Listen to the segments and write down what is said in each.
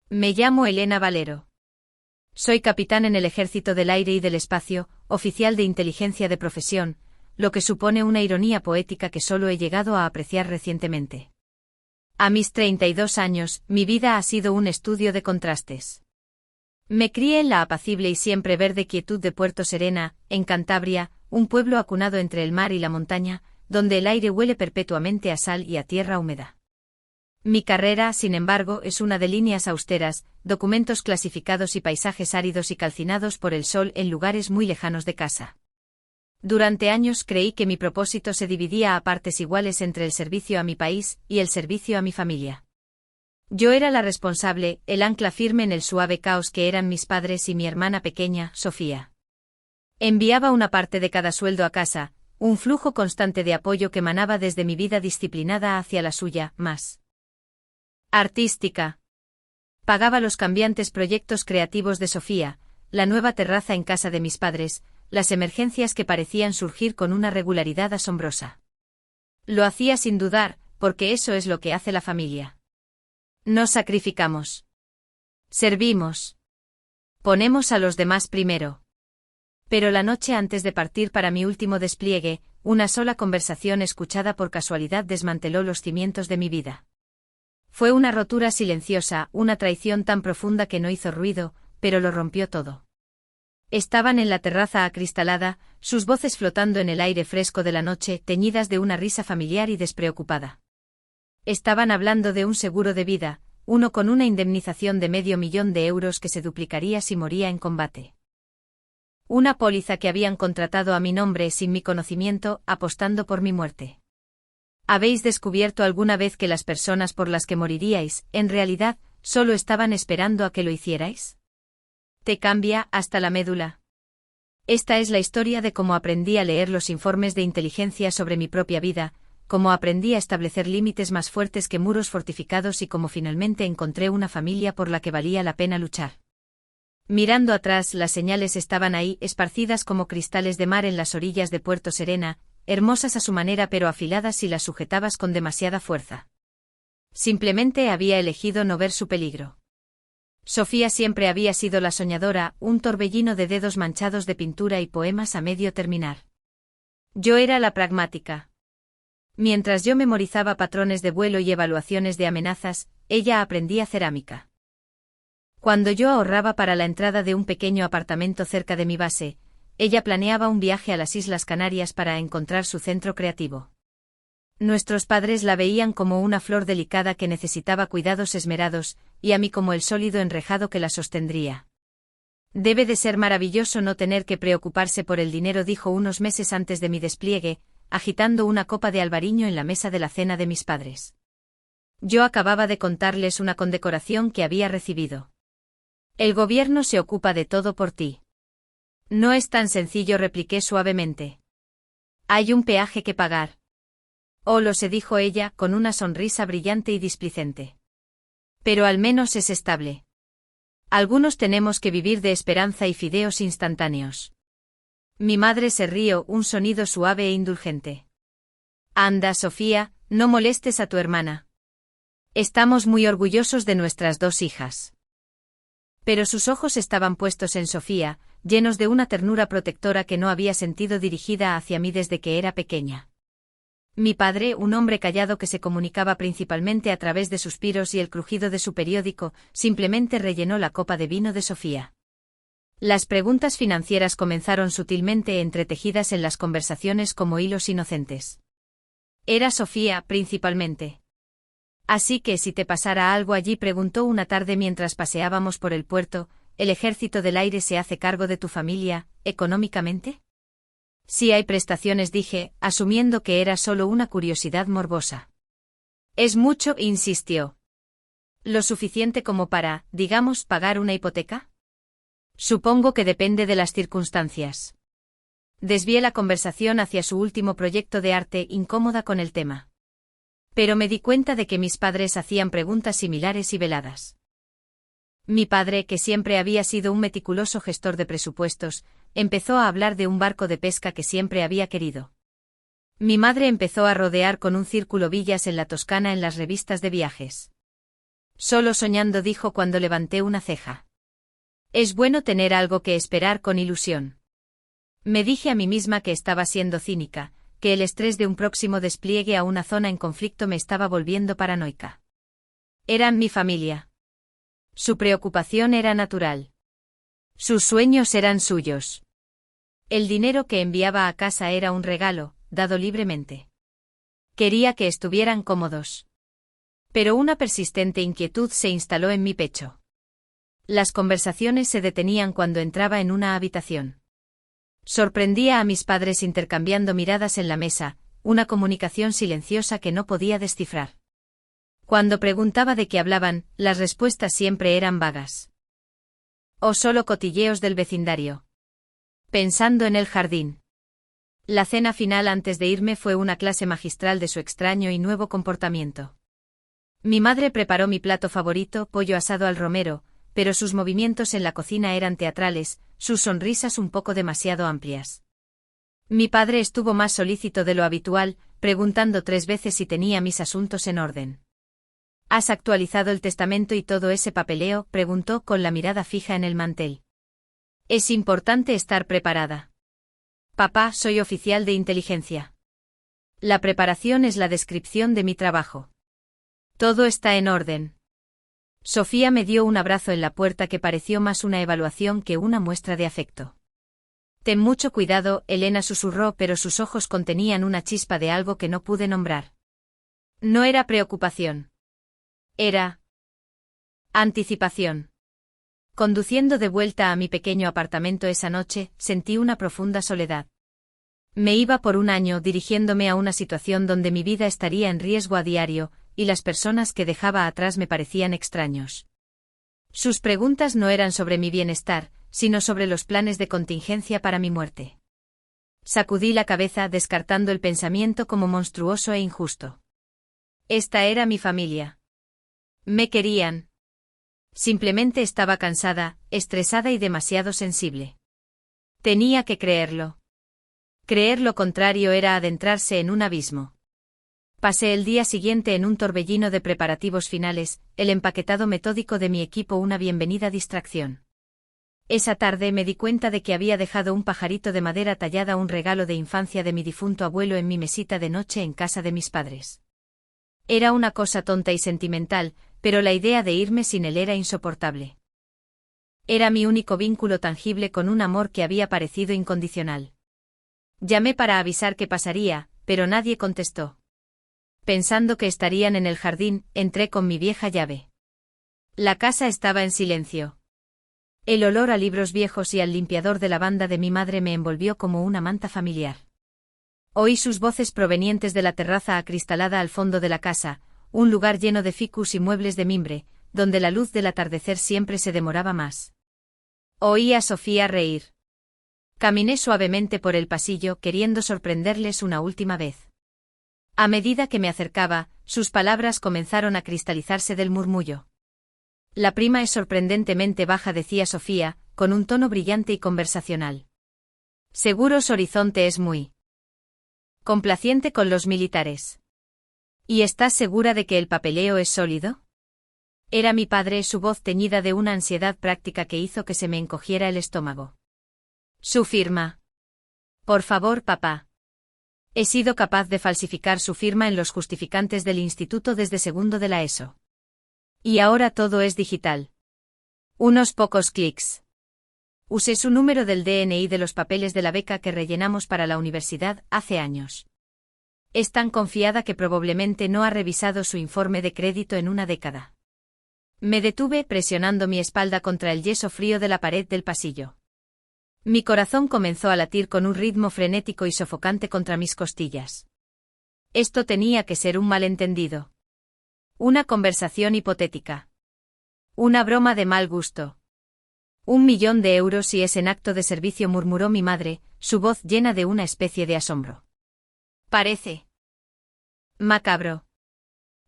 Me llamo Elena Valero. Soy capitán en el Ejército del Aire y del Espacio, oficial de inteligencia de profesión, lo que supone una ironía poética que solo he llegado a apreciar recientemente. A mis 32 años, mi vida ha sido un estudio de contrastes. Me crié en la apacible y siempre verde quietud de Puerto Serena, en Cantabria, un pueblo acunado entre el mar y la montaña, donde el aire huele perpetuamente a sal y a tierra húmeda. Mi carrera, sin embargo, es una de líneas austeras, documentos clasificados y paisajes áridos y calcinados por el sol en lugares muy lejanos de casa. Durante años creí que mi propósito se dividía a partes iguales entre el servicio a mi país y el servicio a mi familia. Yo era la responsable, el ancla firme en el suave caos que eran mis padres y mi hermana pequeña, Sofía. Enviaba una parte de cada sueldo a casa, un flujo constante de apoyo que emanaba desde mi vida disciplinada hacia la suya, más artística. Pagaba los cambiantes proyectos creativos de Sofía, la nueva terraza en casa de mis padres, las emergencias que parecían surgir con una regularidad asombrosa. Lo hacía sin dudar, porque eso es lo que hace la familia. Nos sacrificamos. Servimos. Ponemos a los demás primero. Pero la noche antes de partir para mi último despliegue, una sola conversación escuchada por casualidad desmanteló los cimientos de mi vida. Fue una rotura silenciosa, una traición tan profunda que no hizo ruido, pero lo rompió todo. Estaban en la terraza acristalada, sus voces flotando en el aire fresco de la noche, teñidas de una risa familiar y despreocupada. Estaban hablando de un seguro de vida, uno con una indemnización de $500,000 que se duplicaría si moría en combate. Una póliza que habían contratado a mi nombre sin mi conocimiento, apostando por mi muerte. ¿Habéis descubierto alguna vez que las personas por las que moriríais, en realidad, solo estaban esperando a que lo hicierais? Te cambia hasta la médula. Esta es la historia de cómo aprendí a leer los informes de inteligencia sobre mi propia vida, cómo aprendí a establecer límites más fuertes que muros fortificados y cómo finalmente encontré una familia por la que valía la pena luchar. Mirando atrás, las señales estaban ahí, esparcidas como cristales de mar en las orillas de Puerto Serena, hermosas a su manera pero afiladas si las sujetabas con demasiada fuerza. Simplemente había elegido no ver su peligro. Sofía siempre había sido la soñadora, un torbellino de dedos manchados de pintura y poemas a medio terminar. Yo era la pragmática. Mientras yo memorizaba patrones de vuelo y evaluaciones de amenazas, ella aprendía cerámica. Cuando yo ahorraba para la entrada de un pequeño apartamento cerca de mi base, ella planeaba un viaje a las Islas Canarias para encontrar su centro creativo. Nuestros padres la veían como una flor delicada que necesitaba cuidados esmerados, y a mí como el sólido enrejado que la sostendría. Debe de ser maravilloso no tener que preocuparse por el dinero, dijo unos meses antes de mi despliegue, agitando una copa de albariño en la mesa de la cena de mis padres. Yo acababa de contarles una condecoración que había recibido. El gobierno se ocupa de todo por ti. No es tan sencillo, repliqué suavemente. Hay un peaje que pagar. Oh, lo sé, dijo ella, con una sonrisa brillante y displicente. Pero al menos es estable. Algunos tenemos que vivir de esperanza y fideos instantáneos. Mi madre se rió, un sonido suave e indulgente. Anda, Sofía, no molestes a tu hermana. Estamos muy orgullosos de nuestras dos hijas. Pero sus ojos estaban puestos en Sofía, llenos de una ternura protectora que no había sentido dirigida hacia mí desde que era pequeña. Mi padre, un hombre callado que se comunicaba principalmente a través de suspiros y el crujido de su periódico, simplemente rellenó la copa de vino de Sofía. Las preguntas financieras comenzaron sutilmente entretejidas en las conversaciones como hilos inocentes. Era Sofía, principalmente. Así que si te pasara algo allí, preguntó una tarde mientras paseábamos por el puerto, ¿el Ejército del Aire se hace cargo de tu familia, económicamente? Sí hay prestaciones, dije, asumiendo que era solo una curiosidad morbosa. ¿Es mucho?, insistió. ¿Lo suficiente como para, digamos, pagar una hipoteca? Supongo que depende de las circunstancias. Desvié la conversación hacia su último proyecto de arte, incómoda con el tema. Pero me di cuenta de que mis padres hacían preguntas similares y veladas. Mi padre, que siempre había sido un meticuloso gestor de presupuestos, empezó a hablar de un barco de pesca que siempre había querido. Mi madre empezó a rodear con un círculo villas en la Toscana en las revistas de viajes. Solo soñando, dijo cuando levanté una ceja. Es bueno tener algo que esperar con ilusión. Me dije a mí misma que estaba siendo cínica, que el estrés de un próximo despliegue a una zona en conflicto me estaba volviendo paranoica. Eran mi familia. Su preocupación era natural. Sus sueños eran suyos. El dinero que enviaba a casa era un regalo, dado libremente. Quería que estuvieran cómodos. Pero una persistente inquietud se instaló en mi pecho. Las conversaciones se detenían cuando entraba en una habitación. Sorprendía a mis padres intercambiando miradas en la mesa, una comunicación silenciosa que no podía descifrar. Cuando preguntaba de qué hablaban, las respuestas siempre eran vagas. O solo cotilleos del vecindario. Pensando en el jardín. La cena final antes de irme fue una clase magistral de su extraño y nuevo comportamiento. Mi madre preparó mi plato favorito, pollo asado al romero, pero sus movimientos en la cocina eran teatrales, sus sonrisas un poco demasiado amplias. Mi padre estuvo más solícito de lo habitual, preguntando 3 veces si tenía mis asuntos en orden. ¿Has actualizado el testamento y todo ese papeleo?, preguntó con la mirada fija en el mantel. Es importante estar preparada. Papá, soy oficial de inteligencia. La preparación es la descripción de mi trabajo. Todo está en orden. Sofía me dio un abrazo en la puerta que pareció más una evaluación que una muestra de afecto. Ten mucho cuidado, Elena susurró, pero sus ojos contenían una chispa de algo que no pude nombrar. No era preocupación. Era anticipación. Conduciendo de vuelta a mi pequeño apartamento esa noche, sentí una profunda soledad. Me iba por un año dirigiéndome a una situación donde mi vida estaría en riesgo a diario, y las personas que dejaba atrás me parecían extraños. Sus preguntas no eran sobre mi bienestar, sino sobre los planes de contingencia para mi muerte. Sacudí la cabeza descartando el pensamiento como monstruoso e injusto. Esta era mi familia. Me querían. Simplemente estaba cansada, estresada y demasiado sensible. Tenía que creerlo. Creer lo contrario era adentrarse en un abismo. Pasé el día siguiente en un torbellino de preparativos finales, el empaquetado metódico de mi equipo una bienvenida distracción. Esa tarde me di cuenta de que había dejado un pajarito de madera tallada, un regalo de infancia de mi difunto abuelo, en mi mesita de noche en casa de mis padres. Era una cosa tonta y sentimental, pero la idea de irme sin él era insoportable. Era mi único vínculo tangible con un amor que había parecido incondicional. Llamé para avisar qué pasaría, pero nadie contestó. Pensando que estarían en el jardín, entré con mi vieja llave. La casa estaba en silencio. El olor a libros viejos y al limpiador de lavanda de mi madre me envolvió como una manta familiar. Oí sus voces provenientes de la terraza acristalada al fondo de la casa, un lugar lleno de ficus y muebles de mimbre, donde la luz del atardecer siempre se demoraba más. Oí a Sofía reír. Caminé suavemente por el pasillo, queriendo sorprenderles una última vez. A medida que me acercaba, sus palabras comenzaron a cristalizarse del murmullo. La prima es sorprendentemente baja, decía Sofía, con un tono brillante y conversacional. Seguros Horizonte es muy complaciente con los militares. ¿Y estás segura de que el papeleo es sólido? Era mi padre, su voz teñida de una ansiedad práctica que hizo que se me encogiera el estómago. Su firma. Por favor, papá. He sido capaz de falsificar su firma en los justificantes del instituto desde segundo de la ESO. Y ahora todo es digital. Unos pocos clics. Usé su número del DNI de los papeles de la beca que rellenamos para la universidad hace años. Es tan confiada que probablemente no ha revisado su informe de crédito en una década. Me detuve presionando mi espalda contra el yeso frío de la pared del pasillo. Mi corazón comenzó a latir con un ritmo frenético y sofocante contra mis costillas. Esto tenía que ser un malentendido. Una conversación hipotética. Una broma de mal gusto. 1.000.000 de euros si es en acto de servicio, murmuró mi madre, su voz llena de una especie de asombro. Parece macabro.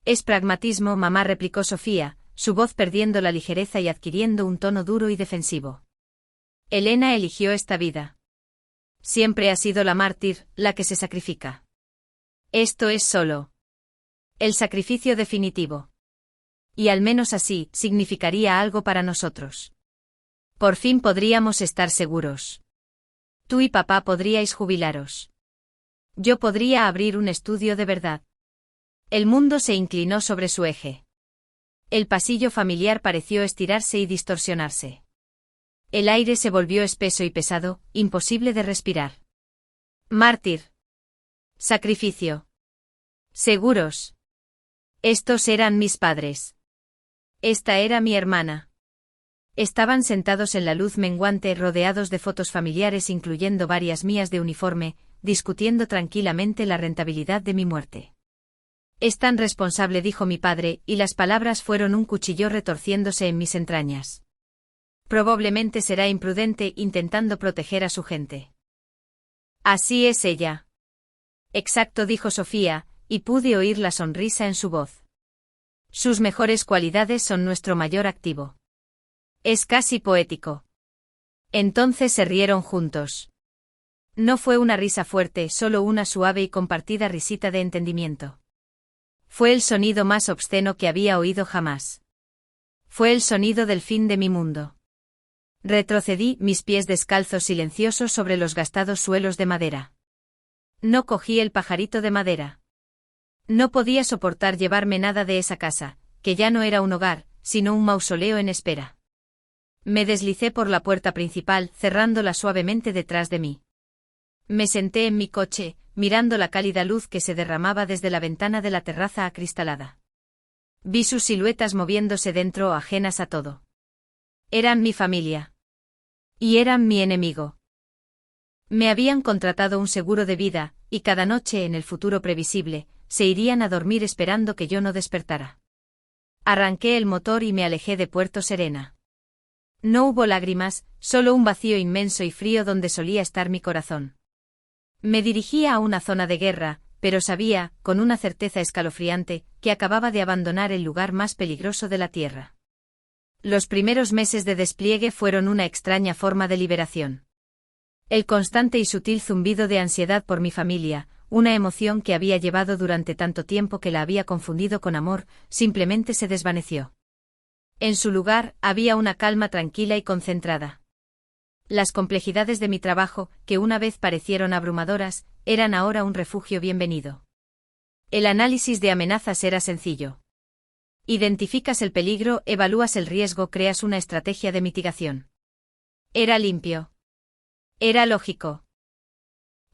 Es pragmatismo, mamá, replicó Sofía, su voz perdiendo la ligereza y adquiriendo un tono duro y defensivo. Elena eligió esta vida. Siempre ha sido la mártir, la que se sacrifica. Esto es solo el sacrificio definitivo. Y al menos así, significaría algo para nosotros. Por fin podríamos estar seguros. Tú y papá podríais jubilaros. Yo podría abrir un estudio de verdad. El mundo se inclinó sobre su eje. El pasillo familiar pareció estirarse y distorsionarse. El aire se volvió espeso y pesado, imposible de respirar. Mártir. Sacrificio. Seguros. Estos eran mis padres. Esta era mi hermana. Estaban sentados en la luz menguante rodeados de fotos familiares incluyendo varias mías de uniforme, discutiendo tranquilamente la rentabilidad de mi muerte. Es tan responsable, dijo mi padre, y las palabras fueron un cuchillo retorciéndose en mis entrañas. Probablemente será imprudente intentando proteger a su gente. Así es ella. Exacto, dijo Sofía, y pude oír la sonrisa en su voz. Sus mejores cualidades son nuestro mayor activo. Es casi poético. Entonces se rieron juntos. No fue una risa fuerte, solo una suave y compartida risita de entendimiento. Fue el sonido más obsceno que había oído jamás. Fue el sonido del fin de mi mundo. Retrocedí, mis pies descalzos silenciosos sobre los gastados suelos de madera. No cogí el pajarito de madera. No podía soportar llevarme nada de esa casa, que ya no era un hogar, sino un mausoleo en espera. Me deslicé por la puerta principal, cerrándola suavemente detrás de mí. Me senté en mi coche, mirando la cálida luz que se derramaba desde la ventana de la terraza acristalada. Vi sus siluetas moviéndose dentro, ajenas a todo. Eran mi familia. Y eran mi enemigo. Me habían contratado un seguro de vida, y cada noche en el futuro previsible, se irían a dormir esperando que yo no despertara. Arranqué el motor y me alejé de Puerto Serena. No hubo lágrimas, solo un vacío inmenso y frío donde solía estar mi corazón. Me dirigía a una zona de guerra, pero sabía, con una certeza escalofriante, que acababa de abandonar el lugar más peligroso de la Tierra. Los primeros meses de despliegue fueron una extraña forma de liberación. El constante y sutil zumbido de ansiedad por mi familia, una emoción que había llevado durante tanto tiempo que la había confundido con amor, simplemente se desvaneció. En su lugar, había una calma tranquila y concentrada. Las complejidades de mi trabajo, que una vez parecieron abrumadoras, eran ahora un refugio bienvenido. El análisis de amenazas era sencillo. Identificas el peligro, evalúas el riesgo, creas una estrategia de mitigación. Era limpio. Era lógico.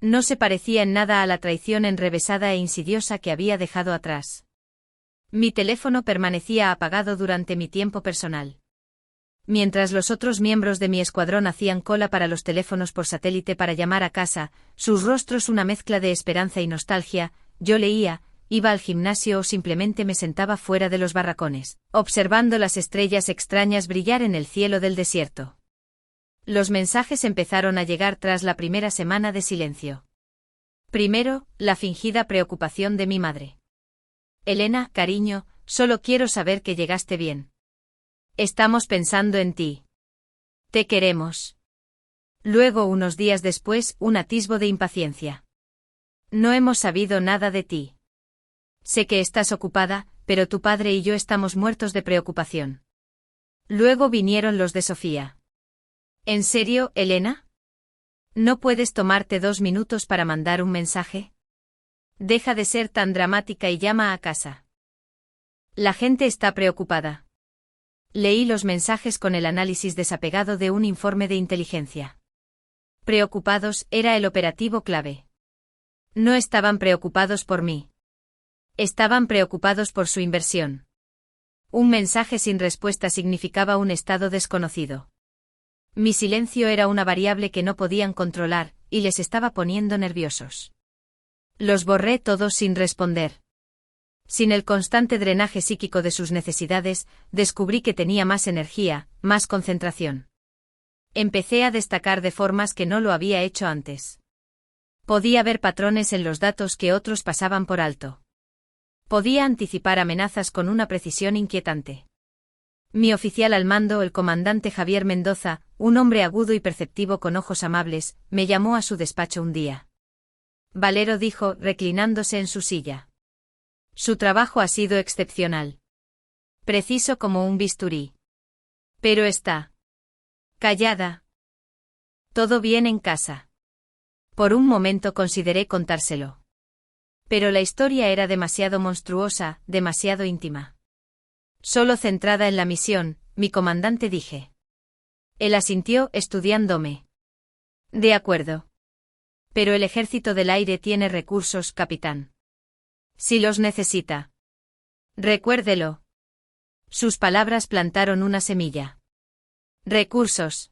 No se parecía en nada a la traición enrevesada e insidiosa que había dejado atrás. Mi teléfono permanecía apagado durante mi tiempo personal. Mientras los otros miembros de mi escuadrón hacían cola para los teléfonos por satélite para llamar a casa, sus rostros una mezcla de esperanza y nostalgia, yo leía, iba al gimnasio o simplemente me sentaba fuera de los barracones, observando las estrellas extrañas brillar en el cielo del desierto. Los mensajes empezaron a llegar tras la primera semana de silencio. Primero, la fingida preocupación de mi madre. Elena, cariño, solo quiero saber que llegaste bien. Estamos pensando en ti. Te queremos. Luego, unos días después, un atisbo de impaciencia. No hemos sabido nada de ti. Sé que estás ocupada, pero tu padre y yo estamos muertos de preocupación. Luego vinieron los de Sofía. ¿En serio, Elena? ¿No puedes tomarte 2 minutos para mandar un mensaje? Deja de ser tan dramática y llama a casa. La gente está preocupada. Leí los mensajes con el análisis desapegado de un informe de inteligencia. Preocupados era el operativo clave. No estaban preocupados por mí. Estaban preocupados por su inversión. Un mensaje sin respuesta significaba un estado desconocido. Mi silencio era una variable que no podían controlar, y les estaba poniendo nerviosos. Los borré todos sin responder. Sin el constante drenaje psíquico de sus necesidades, descubrí que tenía más energía, más concentración. Empecé a destacar de formas que no lo había hecho antes. Podía ver patrones en los datos que otros pasaban por alto. Podía anticipar amenazas con una precisión inquietante. Mi oficial al mando, el comandante Javier Mendoza, un hombre agudo y perceptivo con ojos amables, me llamó a su despacho un día. Valero, dijo, reclinándose en su silla. Su trabajo ha sido excepcional. Preciso como un bisturí. Pero está callada. Todo bien en casa. Por un momento consideré contárselo. Pero la historia era demasiado monstruosa, demasiado íntima. Solo centrada en la misión, mi comandante, dije. Él asintió, estudiándome. De acuerdo. Pero el Ejército del Aire tiene recursos, capitán. Si los necesita. Recuérdelo. Sus palabras plantaron una semilla. Recursos.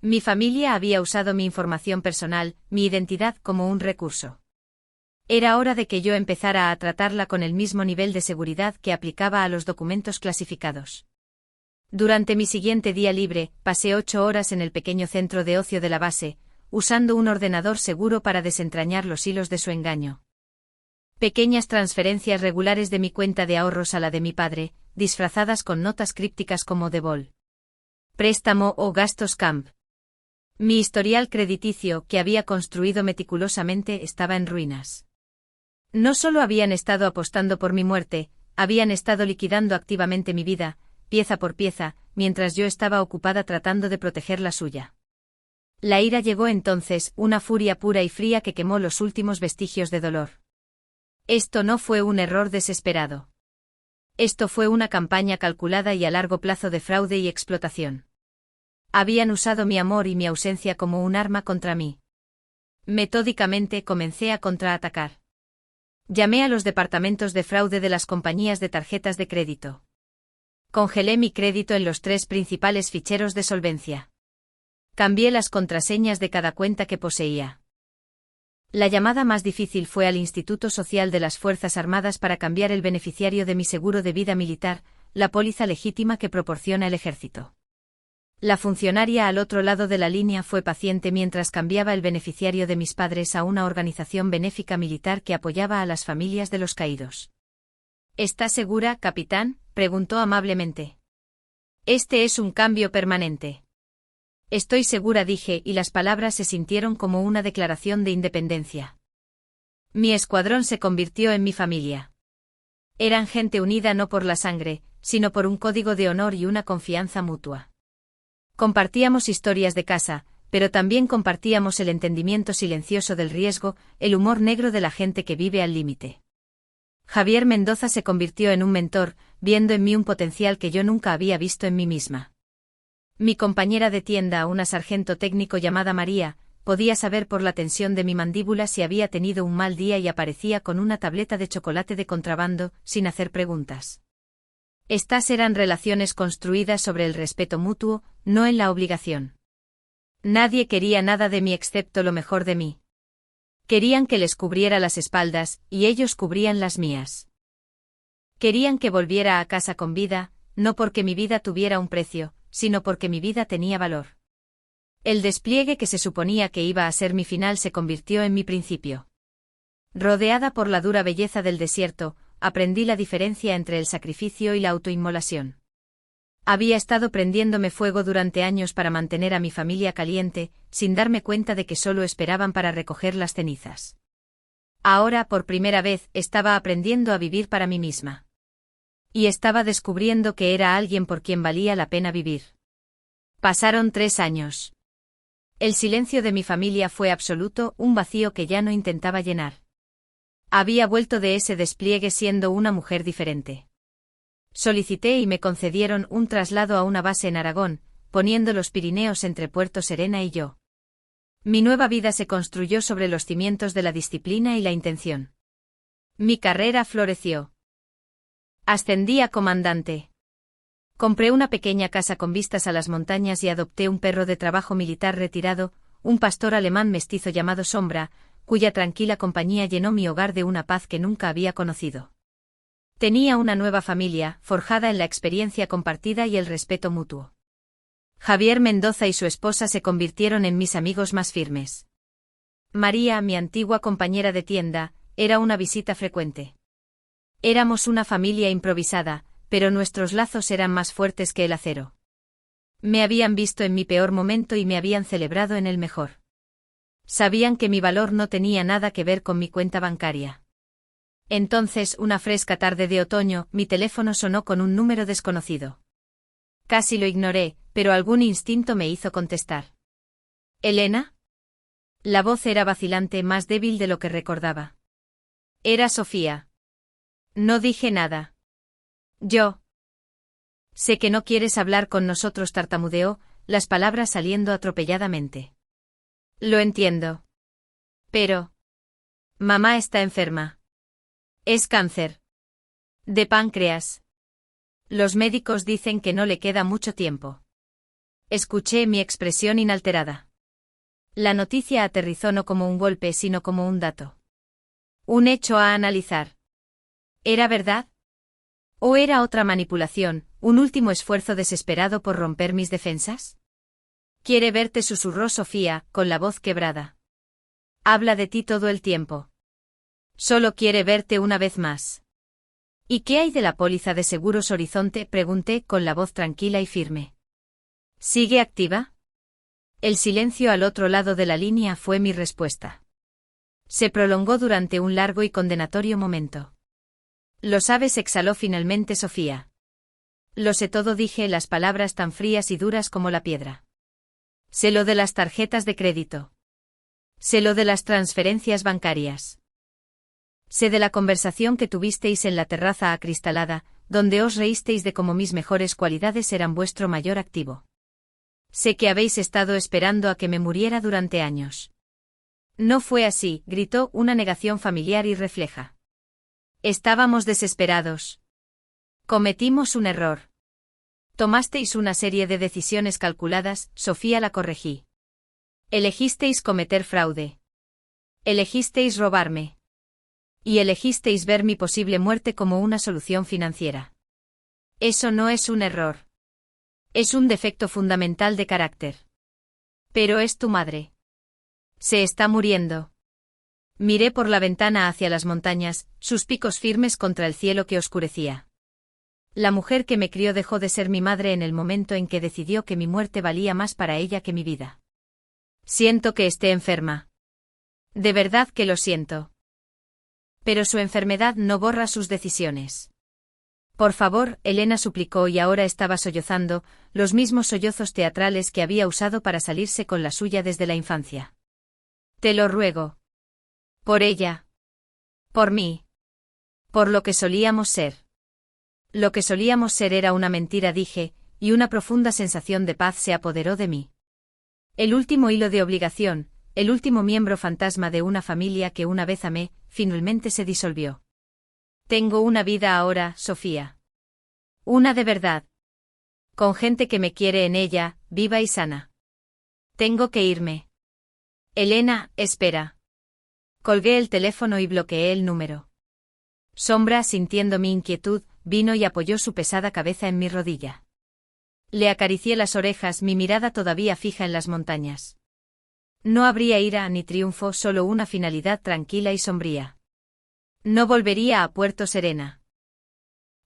Mi familia había usado mi información personal, mi identidad, como un recurso. Era hora de que yo empezara a tratarla con el mismo nivel de seguridad que aplicaba a los documentos clasificados. Durante mi siguiente día libre, pasé 8 horas en el pequeño centro de ocio de la base, usando un ordenador seguro para desentrañar los hilos de su engaño. Pequeñas transferencias regulares de mi cuenta de ahorros a la de mi padre, disfrazadas con notas crípticas como Debol, préstamo o gastos camp. Mi historial crediticio, que había construido meticulosamente, estaba en ruinas. No solo habían estado apostando por mi muerte, habían estado liquidando activamente mi vida, pieza por pieza, mientras yo estaba ocupada tratando de proteger la suya. La ira llegó entonces, una furia pura y fría que quemó los últimos vestigios de dolor. Esto no fue un error desesperado. Esto fue una campaña calculada y a largo plazo de fraude y explotación. Habían usado mi amor y mi ausencia como un arma contra mí. Metódicamente comencé a contraatacar. Llamé a los departamentos de fraude de las compañías de tarjetas de crédito. Congelé mi crédito en los 3 principales ficheros de solvencia. Cambié las contraseñas de cada cuenta que poseía. La llamada más difícil fue al Instituto Social de las Fuerzas Armadas para cambiar el beneficiario de mi seguro de vida militar, la póliza legítima que proporciona el ejército. La funcionaria al otro lado de la línea fue paciente mientras cambiaba el beneficiario de mis padres a una organización benéfica militar que apoyaba a las familias de los caídos. ¿Está segura, capitán?, preguntó amablemente. Este es un cambio permanente. Estoy segura, dije, y las palabras se sintieron como una declaración de independencia. Mi escuadrón se convirtió en mi familia. Eran gente unida no por la sangre, sino por un código de honor y una confianza mutua. Compartíamos historias de casa, pero también compartíamos el entendimiento silencioso del riesgo, el humor negro de la gente que vive al límite. Javier Mendoza se convirtió en un mentor, viendo en mí un potencial que yo nunca había visto en mí misma. Mi compañera de tienda, una sargento técnico llamada María, podía saber por la tensión de mi mandíbula si había tenido un mal día y aparecía con una tableta de chocolate de contrabando, sin hacer preguntas. Estas eran relaciones construidas sobre el respeto mutuo, no en la obligación. Nadie quería nada de mí excepto lo mejor de mí. Querían que les cubriera las espaldas, y ellos cubrían las mías. Querían que volviera a casa con vida, no porque mi vida tuviera un precio, sino porque mi vida tenía valor. El despliegue que se suponía que iba a ser mi final se convirtió en mi principio. Rodeada por la dura belleza del desierto, aprendí la diferencia entre el sacrificio y la autoinmolación. Había estado prendiéndome fuego durante años para mantener a mi familia caliente, sin darme cuenta de que solo esperaban para recoger las cenizas. Ahora, por primera vez, estaba aprendiendo a vivir para mí misma. Y estaba descubriendo que era alguien por quien valía la pena vivir. Pasaron 3 años. El silencio de mi familia fue absoluto, un vacío que ya no intentaba llenar. Había vuelto de ese despliegue siendo una mujer diferente. Solicité y me concedieron un traslado a una base en Aragón, poniendo los Pirineos entre Puerto Serena y yo. Mi nueva vida se construyó sobre los cimientos de la disciplina y la intención. Mi carrera floreció. Ascendí a comandante. Compré una pequeña casa con vistas a las montañas y adopté un perro de trabajo militar retirado, un pastor alemán mestizo llamado Sombra, cuya tranquila compañía llenó mi hogar de una paz que nunca había conocido. Tenía una nueva familia, forjada en la experiencia compartida y el respeto mutuo. Javier Mendoza y su esposa se convirtieron en mis amigos más firmes. María, mi antigua compañera de tienda, era una visita frecuente. Éramos una familia improvisada, pero nuestros lazos eran más fuertes que el acero. Me habían visto en mi peor momento y me habían celebrado en el mejor. Sabían que mi valor no tenía nada que ver con mi cuenta bancaria. Entonces, una fresca tarde de otoño, mi teléfono sonó con un número desconocido. Casi lo ignoré, pero algún instinto me hizo contestar. ¿Elena? La voz era vacilante, más débil de lo que recordaba. Era Sofía. No dije nada. Yo. Sé que no quieres hablar con nosotros, tartamudeó, las palabras saliendo atropelladamente. Lo entiendo. Pero. Mamá está enferma. Es cáncer. De páncreas. Los médicos dicen que no le queda mucho tiempo. Escuché mi expresión inalterada. La noticia aterrizó no como un golpe, sino como un dato. Un hecho a analizar. ¿Era verdad? ¿O era otra manipulación, un último esfuerzo desesperado por romper mis defensas? Quiere verte, susurró Sofía, con la voz quebrada. Habla de ti todo el tiempo. Solo quiere verte una vez más. ¿Y qué hay de la póliza de seguros Horizonte?, pregunté con la voz tranquila y firme. ¿Sigue activa? El silencio al otro lado de la línea fue mi respuesta. Se prolongó durante un largo y condenatorio momento. Lo sabes, exhaló finalmente Sofía. Lo sé todo, dije, las palabras tan frías y duras como la piedra. Sé lo de las tarjetas de crédito. Sé lo de las transferencias bancarias. Sé de la conversación que tuvisteis en la terraza acristalada, donde os reísteis de cómo mis mejores cualidades eran vuestro mayor activo. Sé que habéis estado esperando a que me muriera durante años. No fue así, gritó, una negación familiar y refleja. Estábamos desesperados. Cometimos un error. Tomasteis una serie de decisiones calculadas, Sofía, la corregí. Elegisteis cometer fraude. Elegisteis robarme. Y elegisteis ver mi posible muerte como una solución financiera. Eso no es un error. Es un defecto fundamental de carácter. Pero es tu madre. Se está muriendo. Miré por la ventana hacia las montañas, sus picos firmes contra el cielo que oscurecía. La mujer que me crió dejó de ser mi madre en el momento en que decidió que mi muerte valía más para ella que mi vida. Siento que esté enferma. De verdad que lo siento. Pero su enfermedad no borra sus decisiones. Por favor, Elena suplicó, y ahora estaba sollozando, los mismos sollozos teatrales que había usado para salirse con la suya desde la infancia. Te lo ruego. Por ella. Por mí. Por lo que solíamos ser. Lo que solíamos ser era una mentira, dije, y una profunda sensación de paz se apoderó de mí. El último hilo de obligación, el último miembro fantasma de una familia que una vez amé, finalmente se disolvió. Tengo una vida ahora, Sofía. Una de verdad. Con gente que me quiere en ella, viva y sana. Tengo que irme. Elena, espera. Colgué el teléfono y bloqueé el número. Sombra, sintiendo mi inquietud, vino y apoyó su pesada cabeza en mi rodilla. Le acaricié las orejas, mi mirada todavía fija en las montañas. No habría ira ni triunfo, solo una finalidad tranquila y sombría. No volvería a Puerto Serena.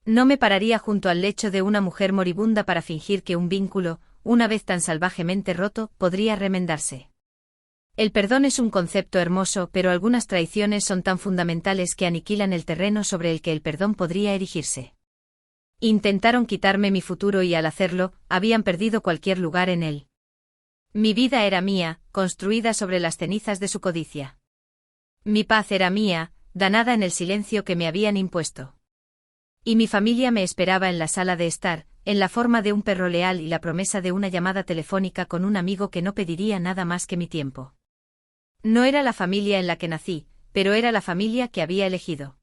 No me pararía junto al lecho de una mujer moribunda para fingir que un vínculo, una vez tan salvajemente roto, podría remendarse. El perdón es un concepto hermoso, pero algunas traiciones son tan fundamentales que aniquilan el terreno sobre el que el perdón podría erigirse. Intentaron quitarme mi futuro y al hacerlo, habían perdido cualquier lugar en él. Mi vida era mía, construida sobre las cenizas de su codicia. Mi paz era mía, danada en el silencio que me habían impuesto. Y mi familia me esperaba en la sala de estar, en la forma de un perro leal y la promesa de una llamada telefónica con un amigo que no pediría nada más que mi tiempo. No era la familia en la que nací, pero era la familia que había elegido.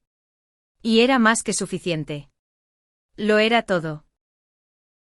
Y era más que suficiente. Lo era todo.